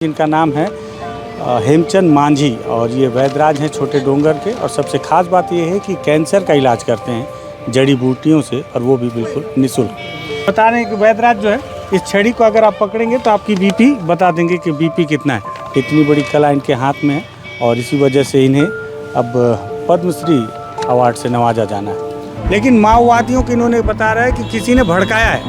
जिनका नाम है हेमचंद मांझी और ये वैद्यराज हैं छोटे डोंगर के। और सबसे ख़ास बात ये है कि कैंसर का इलाज करते हैं जड़ी बूटियों से, और वो भी बिल्कुल निःशुल्क। बता रहे हैं कि वैद्यराज जो है, इस छड़ी को अगर आप पकड़ेंगे तो आपकी बीपी बता देंगे कि बीपी कितना है। इतनी बड़ी कला इनके हाथ में है और इसी वजह से इन्हें अब पद्मश्री अवार्ड से नवाजा जाना है। लेकिन माओवादियों को इन्होंने बता रहा है कि किसी ने भड़काया है,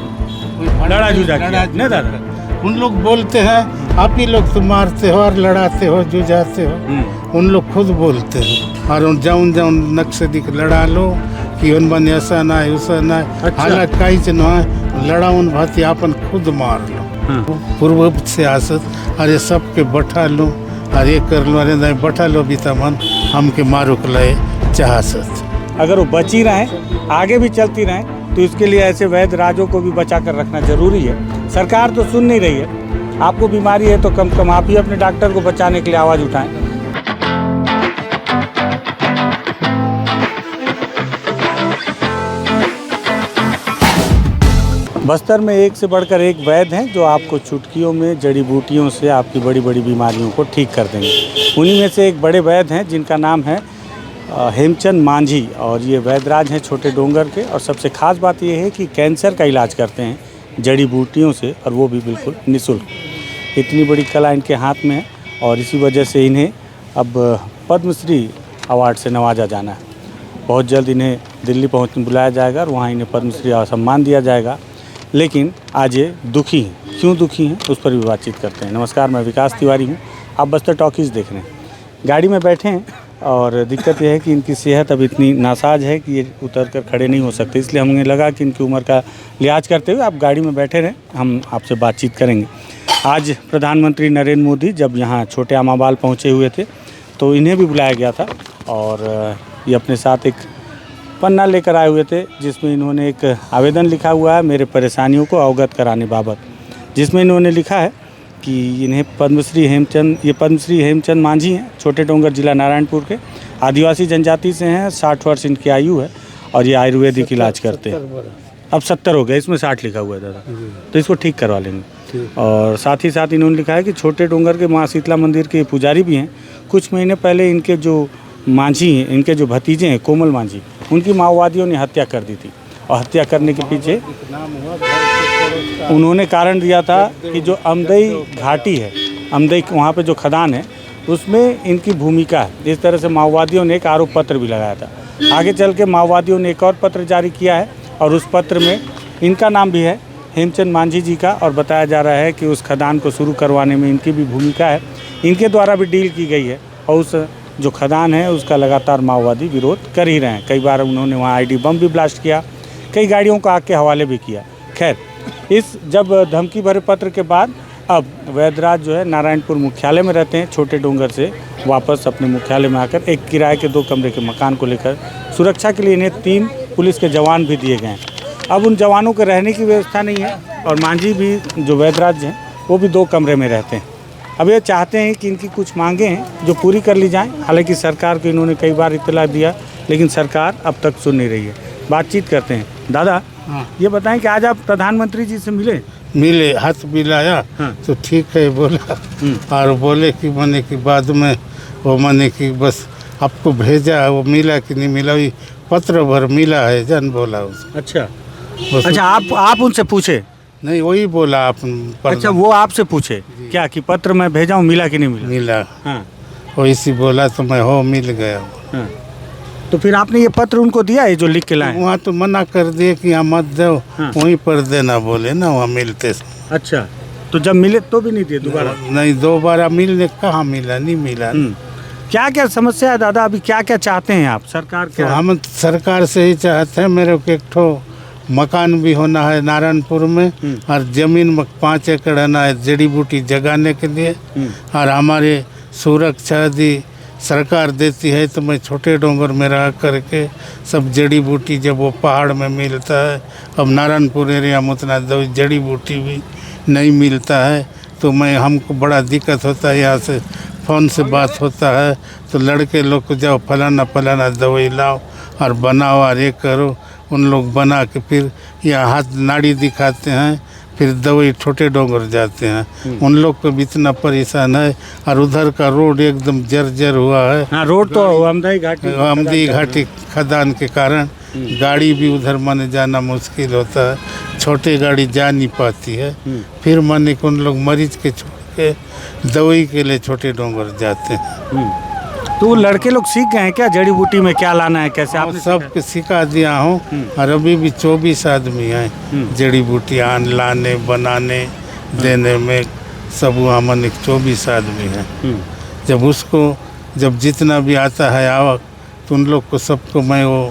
लड़ा जुझा किया नहीं दादा। उन लोग बोलते हैं आप ही लोग तो मारते हो और लड़ाते हो जुझाते हो। उन लोग खुद बोलते हैं और जाऊन जाऊन नक्सली लड़ा लो कि उन बने ऐसा ना है वैसा ना है। अच्छा। हालांकि कहीं से ना लड़ाउन भाती अपन खुद मार लो। पूर्व से आसत अरे सबके बैठा लो और ये कर लो, अरे नहीं बैठा लो भी तमन हमके मारो के लाए चाहत। अगर वो बची रहें, आगे भी चलती रहें, तो इसके लिए ऐसे वैद्य राजों को भी बचा कर रखना जरूरी है। सरकार तो सुन नहीं रही है। आपको बीमारी है तो कम से कम आप ही अपने डॉक्टर को बचाने के लिए आवाज़ उठाएं। बस्तर में एक से बढ़कर एक वैद्य हैं जो आपको चुटकियों में जड़ी बूटियों से आपकी बड़ी बड़ी बीमारियों को ठीक कर देंगे। उन्हीं में से एक बड़े वैद्य हैं जिनका नाम है हेमचंद मांझी और ये वैद्यराज हैं छोटे डोंगर के। और सबसे ख़ास बात ये है कि कैंसर का इलाज करते हैं जड़ी बूटियों से, और वो भी बिल्कुल निःशुल्क। इतनी बड़ी कला इनके हाथ में है और इसी वजह से इन्हें अब पद्मश्री अवार्ड से नवाजा जाना है। बहुत जल्द इन्हें दिल्ली बुलाया जाएगा और वहाँ इन्हें पद्मश्री सम्मान दिया जाएगा। लेकिन आज ये दुखी हैं। क्यों दुखी हैं उस पर भी बातचीत करते हैं। नमस्कार, मैं विकास तिवारी हूँ। आप बस्तर टॉकीज़ देख रहे हैं। गाड़ी में बैठे हैं और दिक्कत यह है कि इनकी सेहत अब इतनी नासाज है कि ये उतर कर खड़े नहीं हो सकते। इसलिए हमें लगा कि इनकी उम्र का लिहाज करते हुए आप गाड़ी में बैठे रहें, हम आपसे बातचीत करेंगे। आज प्रधानमंत्री नरेंद्र मोदी जब यहाँ छोटे आमाबाल पहुँचे हुए थे तो इन्हें भी बुलाया गया था और ये अपने साथ एक पन्ना लेकर आए हुए थे जिसमें इन्होंने एक आवेदन लिखा हुआ है मेरे परेशानियों को अवगत कराने बाबत, जिसमें इन्होंने लिखा है कि इन्हें पद्मश्री हेमचंद मांझी हैं, छोटे डोंगर जिला नारायणपुर के, आदिवासी जनजाति से हैं, 60 वर्ष इनकी आयु है और ये आयुर्वेदिक इलाज करते हैं। अब 70 हो गए, इसमें 60 लिखा हुआ है दादा, तो इसको ठीक करवा लेंगे। और साथ ही साथ इन्होंने लिखा है कि छोटे डोंगर के माँ शीतला मंदिर के पुजारी भी हैं। कुछ महीने पहले इनके जो मांझी हैं, इनके जो भतीजे हैं कोमल मांझी, उनकी माओवादियों ने हत्या कर दी थी। और हत्या करने के पीछे उन्होंने कारण दिया था कि जो अमदई घाटी है, अमदई वहाँ पे जो खदान है उसमें इनकी भूमिका है। इस तरह से माओवादियों ने एक आरोप पत्र भी लगाया था। आगे चल के माओवादियों ने एक और पत्र जारी किया है और उस पत्र में इनका नाम भी है, हेमचंद मांझी जी का, और बताया जा रहा है कि उस खदान को शुरू करवाने में इनकी भी भूमिका है। इनके द्वारा भी डील की गई है और उस जो खदान है उसका लगातार माओवादी विरोध कर ही रहे हैं। कई बार उन्होंने वहाँ आईडी बम भी ब्लास्ट किया, कई गाड़ियों को आग के हवाले भी किया। खैर, इस जब धमकी भरे पत्र के बाद अब वैद्यराज जो है नारायणपुर मुख्यालय में रहते हैं, छोटे डोंगर से वापस अपने मुख्यालय में आकर एक किराए के 2 कमरे के मकान को लेकर सुरक्षा के लिए इन्हें 3 पुलिस के जवान भी दिए गए हैं। अब उन जवानों के रहने की व्यवस्था नहीं है और मांझी भी जो वैद्यराज हैं वो भी 2 कमरे में रहते हैं। अब ये चाहते हैं कि इनकी कुछ मांगें हैं जो पूरी कर ली जाएं। हालांकि सरकार को इन्होंने कई बार इत्तला दिया लेकिन सरकार अब तक सुन नहीं रही है। बातचीत करते हैं। दादा, ये बताएं कि आज आप प्रधानमंत्री जी से मिले, हाथ मिलाया तो ठीक है बोला और बोले कि मने की बाद में वो मने की बस आपको भेजा, वो मिला कि नहीं मिला, वही पत्र भर मिला है जन बोला उसको। अच्छा, आप उनसे पूछे? नहीं, वही बोला आप। अच्छा, वो आपसे पूछे क्या कि पत्र मैं भेजा हूँ, मिला कि नहीं मिला? हाँ, वैसी बोला तो मैं हो मिल गया। हाँ। तो फिर आपने ये पत्र उनको दिया है जो लिख के लाए? वहाँ तो मना कर दिए कि यहाँ मत दो। हाँ। वहीं पर देना बोले ना, वहाँ मिलते। अच्छा, तो जब मिले तो भी नहीं दिए दोबारा? नहीं, दोबारा मिलने कहाँ मिला, नहीं मिला। क्या क्या समस्या है दादा, अभी क्या क्या चाहते हैं आप सरकार के? तो हम सरकार से ही चाहते हैं, मेरे को एक ठो मकान भी होना है नारायणपुर में और ज़मीन में 5 एकड़ होना है जड़ी बूटी जगाने के लिए। और हमारे सुरक्षा यदि सरकार देती है तो मैं छोटे डोंगर में रह करके सब जड़ी बूटी, जब वो पहाड़ में मिलता है, अब नारायणपुर एरिया में उतना जड़ी बूटी भी नहीं मिलता है, तो मैं हमको बड़ा दिक्कत होता है। यहाँ से फ़ोन से बात होता है तो लड़के लोग को जाओ फलाना दवाई लाओ और बनाओ और ये करो। उन लोग बना के फिर यहाँ हाथ नाड़ी दिखाते हैं, फिर दवाई छोटे डोंगर जाते हैं। उन लोग को भी इतना परेशान है। और उधर का रोड एकदम जर्जर हुआ है। हाँ, रोड तो अमदी घाटी खदान के कारण गाड़ी भी उधर माने जाना मुश्किल होता है। छोटे गाड़ी जा नहीं पाती है। फिर माने उन लोग मरीज के छोड़ के दवाई के लिए छोटे डोंगर जाते हैं। तो वो लड़के लोग सीख गए हैं क्या जड़ी बूटी में क्या लाना है, कैसे आपने सब सिखा दिया हूँ। और अभी भी 24 आदमी हैं जड़ी बूटी लाने बनाने देने में। सब वहाँ मन 24 आदमी हैं। जब जितना भी आता है आवक तो उन लोग को सबको मैं वो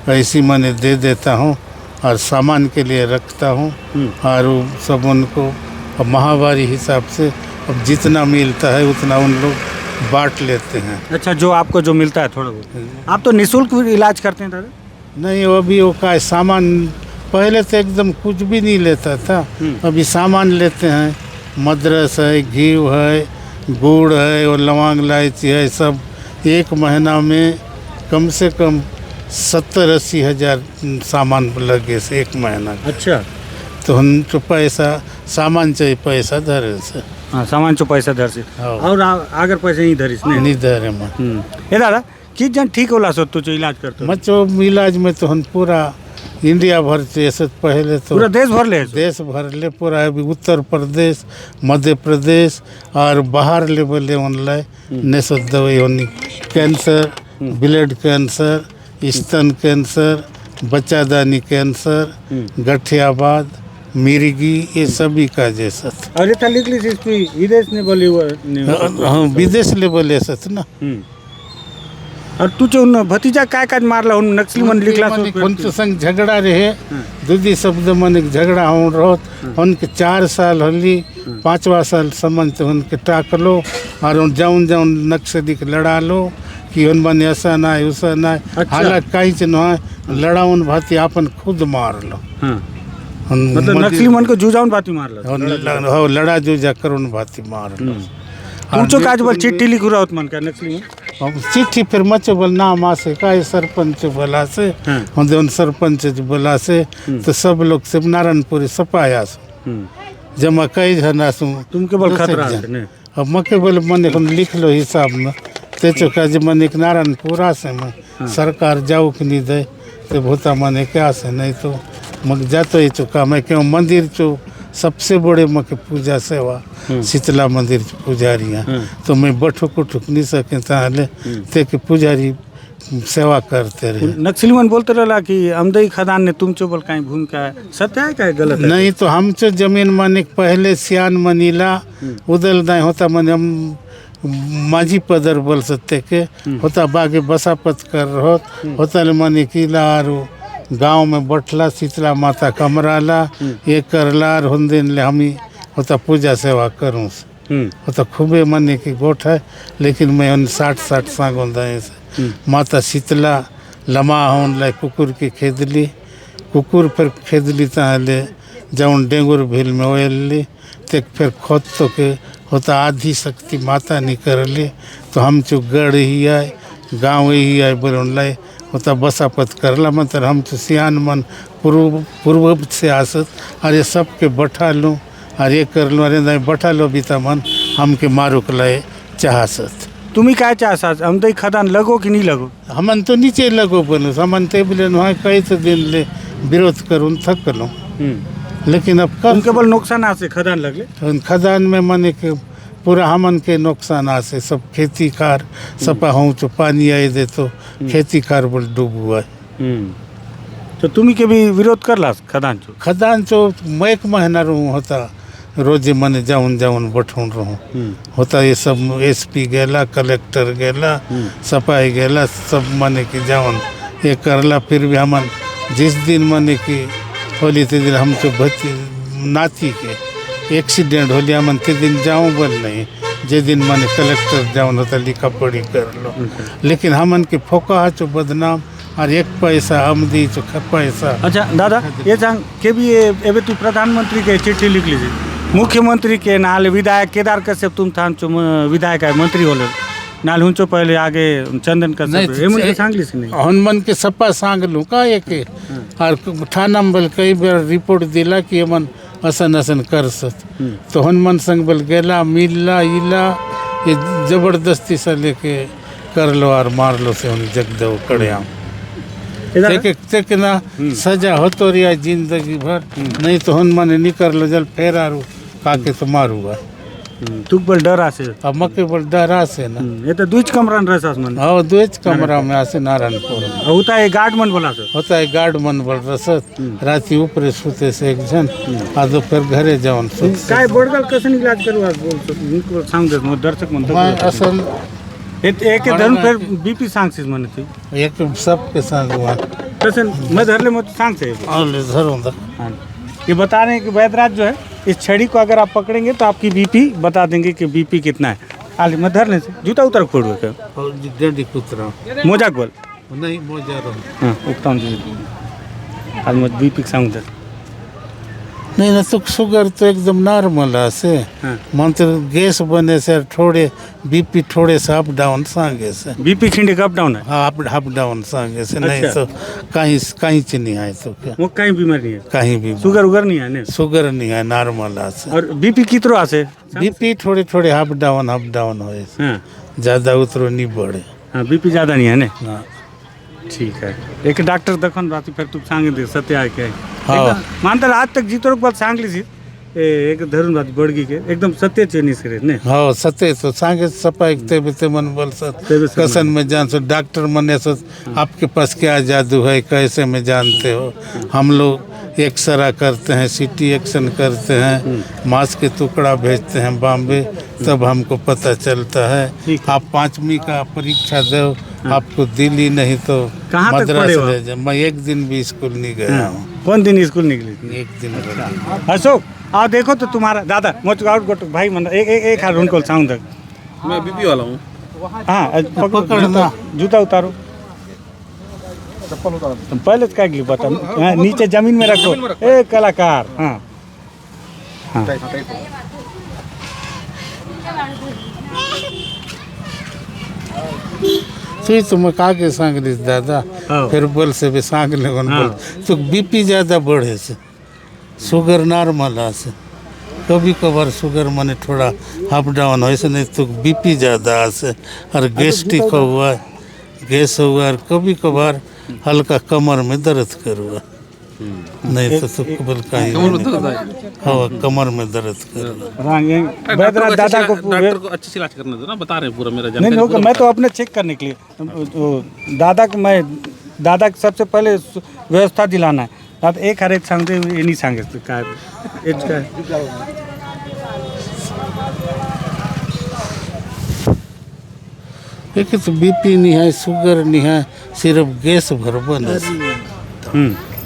ऐसी मैंने दे देता हूँ और सामान के लिए रखता हूँ। और वो सब उनको माहवारी हिसाब से अब जितना मिलता है उतना उन लोग बांट लेते हैं। अच्छा, जो आपको जो मिलता है थोड़ा बहुत। आप तो निःशुल्क इलाज करते हैं दादा? नहीं, अभी वो का सामान पहले तो एकदम कुछ भी नहीं लेता था। अभी सामान लेते हैं। मद्रस है, घी है, गुड़ है और लौंग इलायची है। सब एक महीना में कम से कम 70-80 हज़ार सामान लगे से एक महीना। अच्छा, तो हम तो पैसा सामान चाहिए, पैसा धरे से। हाँ, सामान चो पैसा धर से हाँ। और अगर पैसे नहीं धरिस नहीं धरे में ये दादा कि जन ठीक होला सो तो इलाज करते हो? मचो इलाज में तो हम पूरा इंडिया भर से ऐसे पहले तो पूरा देश भर ले देश भर ले पूरा अभी उत्तर प्रदेश, मध्य प्रदेश और बाहर लेवल ऑनलाइन ने सो दवाई होनी। कैंसर, ब्लड कैंसर, स्तन कैंसर, बच्चादानी कैंसर, गठियाबाद, मिर्गी, ये सभी का जैसा था। और ये लिख ली इसकी विदेश ने बोली हुआ हाँ, विदेश लेवल ऐसा था ना। और तू जो भतीजा काय काज मारला उन नक्सली मन लिखला उनके संग झगड़ा रहे। दूधी शब्द मन झगड़ा हो रहा। उनके 4 साल होली 5वां साल समझ तो उनके टाकलो और जाऊन जाऊन नक्सली के लड़ा लो कि उन मन ऐसा ना है वैसा ना है। अच्छा। हालांकि कहीं से ना लड़ाउन भाती अपन खुद मार लो। मतलब नक्सली मन को जूझाउन भाती मारला हो लड़ा जूझा करुन भाती मार लो। तुमचो काज बोल चिट्ठी लिखु रहा मन का नक्सली में चिट्ठी फिर मचो बोल नाम आसे का सरपंच बोला से उन सरपंच बोला से तो सब लोग से नारायणपुरी सपाया सो जमा कई जना सु तुम के बोल खतरा अब मके बोले मने को लिख लो हिसाब में तेचो का जे मने नारायणपुरा से मैं सरकार जाऊ कि नहीं दे तो भूता मने क्या से नहीं तो मग जातो ही चुका मैं क्यों मंदिर चो सबसे बड़े मके पूजा सेवा शीतला मंदिर पुजारियाँ तो मैं बठुक उठुक नहीं सके ताले ते के पुजारी सेवा करते रहे। नक्सली मन बोलते रहा कि अमदई खदान ने तुम चो बोल कहीं भूमिका है, सत्य है क्या गलत है? नहीं, तो हम चो जमीन माने पहले सियान मनीला उदल दाई होता मने हम माझी पदर बोल सकते के होता बागे बसापत कर रहो होता ले मने किला आरो गांव में बटला शीतला माता कमराला ये करला और हुंदिन ले हमी होता पूजा सेवा करूँ होता खूबे मने की गोठ है। लेकिन मैं उन 60 सागों दाए से माता शीतला लमा होन ला कुकुर की खेदली कुकुर फिर खेदली ताले जाऊन डेंगुर भील में ओयली ते फिर खोद तो के होता आधी शक्ति माता निकर ली तो हम चो गढ़ ही आए गाँव ही आए बोल लाई होता बसापत करला मतलब हम तो सियान मन पूर्व से आसत अरे सबके बैठा लूँ और ये कर लूँ अरे नहीं बैठा लो बीता मन हमके मारुक लाए चाहसत। तुम्ही काय चाहसात अमदई खदान लगो कि नहीं लगो? हमन तो नीचे लगो बोलो हमन ते बोले वहाँ कई तो दिन ले विरोध करूँ थक लो। लेकिन अब कब केवल नुकसान आसे खदान लगले खदान में मने के पूरा हमन के नुकसान आसे सब खेती कार सपा हूँ तो पानी आए दे तो खेती कार बोल डूब हुआ है। तो तुम्ही के भी विरोध करला खदान चो मैं 1 महीना रहूँ होता रोजे मने जाऊन जाऊन बैठून रहूँ होता ये सब SP गेला कलेक्टर गेला सफाई गेला सब मने की जाऊन ये करला। फिर भी हमन जिस दिन मने की होली ते दिन हम तो भती नाती के एक्सीडेंट होली हमन ते दिन जाऊँ बोल नहीं जे दिन मने कलेक्टर जाऊन होता लिखा पढ़ी कर लो। लेकिन हमन के फोका चो बदनाम और 1 पैसा आमदी चो पैसा। अच्छा दादा ये सांग के भी एबे तू प्रधानमंत्री के चिट्ठी लिख लीजिए मुख्यमंत्री के नाल विधायक केदार कश्यप तुम थान चो विधायक है मंत्री होले नाल हुंचो पहले आगे चंदन कश्यप हे मन सांगली से नहीं हनुमान के सपा सांग लू का एक और थाना में कई बार रिपोर्ट दिला कि मन असन असन करसत तो हनुमान संग बल गेला मिलला इला ये जबरदस्ती से लेके कर लो और मार लो से उन्हें जग दो कड़े आम एक ना सजा होतो रिया जिंदगी भर नहीं तो हनुमान नहीं कर लो जल फेरारू काके तो मारूगा तुक बल डर आसे अब मके बल डर आसे ना ये तो दुच कमरा न रहसास मन हाँ दुच कमरा में आसे नारायणपुर में होता है गार्ड मन बोला सर होता है गार्ड मन बल रसत राती ऊपर सोते से एक जन आ दोपहर घरे जाऊन काय बोडगल कसन इलाज करू आज बोल सांग दे मग दर्शक म्हणतो असल एक धरून फिर बीपी सांगसीस म्हणे ती एक सबके साथ हुआ कसन मैं धरले मग सांगते और धरो दा ये बता रहे हैं कि वैद्यराज जो है इस छड़ी को अगर आप पकड़ेंगे तो आपकी बीपी बता देंगे कि बीपी कितना है आले मैं धर ले जूता उतर फोड़ के और डंडी कुतरा मोजाक बोल नहीं मोजा रहो हां उठता हूं आज मत बीपी सांग दे नहीं ना तो शुगर तो एकदम नॉर्मल है से मंत्र गैस बने से थोड़े बीपी थोड़े से अप डाउन सांगे से बीपी खिंडे का अप डाउन है हाँ अप डाउन सांगे से नहीं तो कहीं कहीं से नहीं है तो क्या वो कहीं बीमारी नहीं है कहीं भी शुगर उगर नहीं है ने शुगर नहीं है नॉर्मल है से और बीपी कितरो आसे बीपी थोड़े थोड़े अप डाउन होए हां ज्यादा उतरो नहीं बढ़े हां बीपी ज्यादा नहीं है ने हाँ ठीक है एक डॉक्टर दखन राती फिर तू सांगे दे सत्य आहे काय हाँ मानतर आज तक जीतो बात सांगली सी एक धरून राती बडगी के एकदम सत्य चेनीस करे ने हाँ सत्य तो सांगे सपा एक ते मन बोल सत कसन में जान सो डॉक्टर मने सो आपके पास क्या जादू है कैसे में जानते हो हम लोग एक्सरा करते हैं सिटी एक्शन करते हैं मांस के टुकड़ा भेजते हैं बॉम्बे तब हमको पता चलता है आप 5वीं का परीक्षा दो आपको दिल्ली नहीं तो मद्रास ले जाओ मैं एक दिन भी स्कूल नहीं गया हूँ कौन दिन स्कूल निकली एक दिन अशोक आओ देखो तो तुम्हारा दादा मोच आउट गोट भाई मन एक हाथ उनको साउंड तक मैं बीपी वाला हूँ हाँ पकड़ना जूता उतारो तुम पहले क्या की बता नीचे जमीन में रखो ए कलाकार हाँ हाँ तो मैं कागे सांगली दादा फिर बोल से भी सांग ले बोल तो बीपी ज्यादा बढ़े से शुगर नॉर्मल है से कभी कभार शुगर माने थोड़ा अप डाउन हो ऐसे नहीं तो बीपी ज़्यादा से और गैस्ट्रिक हुआ गैस हुआ और कभी कभार हल्का कमर में दर्द करूँगा नहीं तो कबल का ही हाँ कमर में दर्द करूँगा दादा को डॉक्टर को अच्छे से इलाज करने दो ना बता रहे हैं पूरा मेरा नहीं होगा मैं तो अपने चेक करने के लिए दादा को मैं दादा को सबसे पहले व्यवस्था दिलाना है दादा एक हर एक सांगते ये नहीं सांगे का एक तो बीपी नहीं है शुगर नहीं है सिर्फ गैस भरबन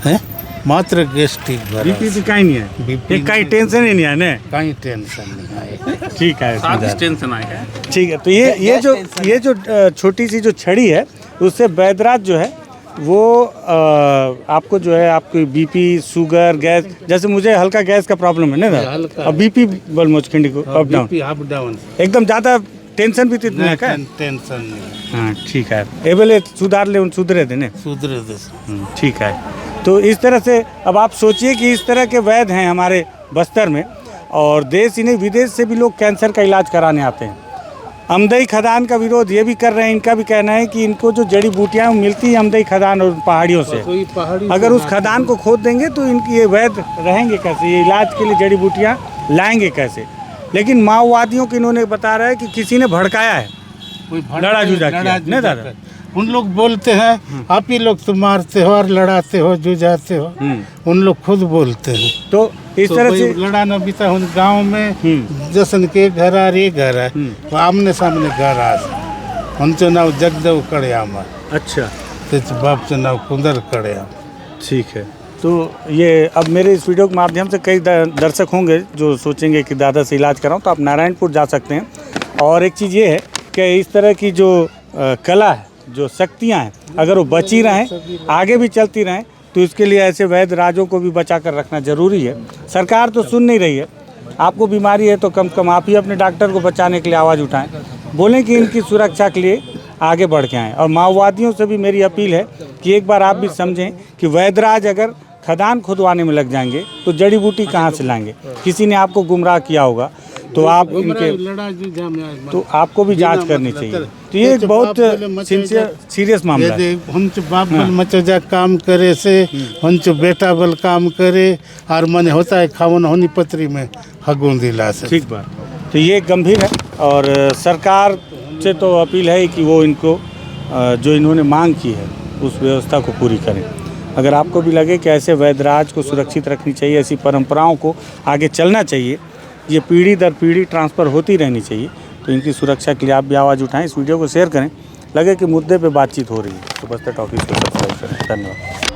है मात्र गैस्ट्रिक भर बीपी भी कहीं नहीं है बीपी कहीं टेंशन ही नहीं है ना कहीं टेंशन नहीं है ठीक है टेंशन आए ठीक है तो ये जो छोटी सी जो छड़ी है उससे वैद्यराज जो है वो आपको जो है आपकी बीपी शुगर गैस जैसे मुझे हल्का गैस का प्रॉब्लम है ना अब बीपी बल मोचखंडी को अप डाउन एकदम ज़्यादा टेंशन भी इतना है क्या टेंशन नहीं हाँ ठीक है ये बोले सुधार ले सुधरे देने सुधरे दे ठीक है तो इस तरह से अब आप सोचिए कि इस तरह के वैद्य हैं हमारे बस्तर में और देश ही नहीं विदेश से भी लोग कैंसर का इलाज कराने आते हैं अमदई खदान का विरोध ये भी कर रहे हैं इनका भी कहना है कि इनको जो जड़ी बूटियाँ मिलती हैं अमदई खदान और पहाड़ियों से अगर उस खदान को खोद देंगे तो इनकी ये वैद्य रहेंगे कैसे ये इलाज के लिए जड़ी बूटियाँ लाएंगे कैसे लेकिन माओवादियों को इन्होंने बता रहा है कि किसी ने भड़काया है लड़ा जूझा किया नहीं दादा उन लोग बोलते हैं आप ही लोग तो मारते हो और लड़ाते हो जुझाते हो उन लोग खुद बोलते हैं तो इस तरह से लड़ाना बीता उन गांव में जसन के घर आ रे घर है वो आमने सामने घर आ उनचं नाव जगदेव कड़याम अच्छा त्याचं बापचं नाव कुंदर कड़याम ठीक है तो ये अब मेरे इस वीडियो के माध्यम से कई दर्शक होंगे जो सोचेंगे कि दादा से इलाज कराऊं तो आप नारायणपुर जा सकते हैं और एक चीज़ ये है कि इस तरह की जो कला है जो शक्तियां हैं अगर वो बची रहें आगे भी चलती रहें तो इसके लिए ऐसे वैद्य राजों को भी बचा कर रखना ज़रूरी है सरकार तो सुन नहीं रही है आपको बीमारी है तो कम से कम आप ही अपने डॉक्टर को बचाने के लिए आवाज़ उठाएं बोलें कि इनकी सुरक्षा के लिए आगे बढ़ के आएँ और माओवादियों से भी मेरी अपील है कि एक बार आप भी समझें कि वैद्यराज अगर खदान खुदवाने में लग जाएंगे तो जड़ी बूटी कहाँ से लाएंगे? किसी ने आपको गुमराह किया होगा तो आप इनके तो आपको भी जांच करनी चाहिए। तो ये एक बहुत सीरियस मामला है। हंच बाप बल मचोजा काम करे से हंच बेटा बल काम करे और मने होता है खावन होनी पत्री में हगुन दिला से। ठीक बात। तो ये गंभीर है और सरकार से तो अपील है कि वो इनको जो इन्होंने मांग की है उस व्यवस्था को पूरी करें। अगर आपको भी लगे कि ऐसे वैधराज को सुरक्षित रखनी चाहिए, ऐसी परंपराओं को आगे चलना चाहिए, ये पीढ़ी दर पीढ़ी ट्रांसफ़र होती रहनी चाहिए, तो इनकी सुरक्षा के लिए आप भी आवाज़ उठाएं। इस वीडियो को शेयर करें। लगे कि मुद्दे पे बातचीत हो रही है तो बस्तर टॉकीज़ को सब्सक्राइब करें। धन्यवाद।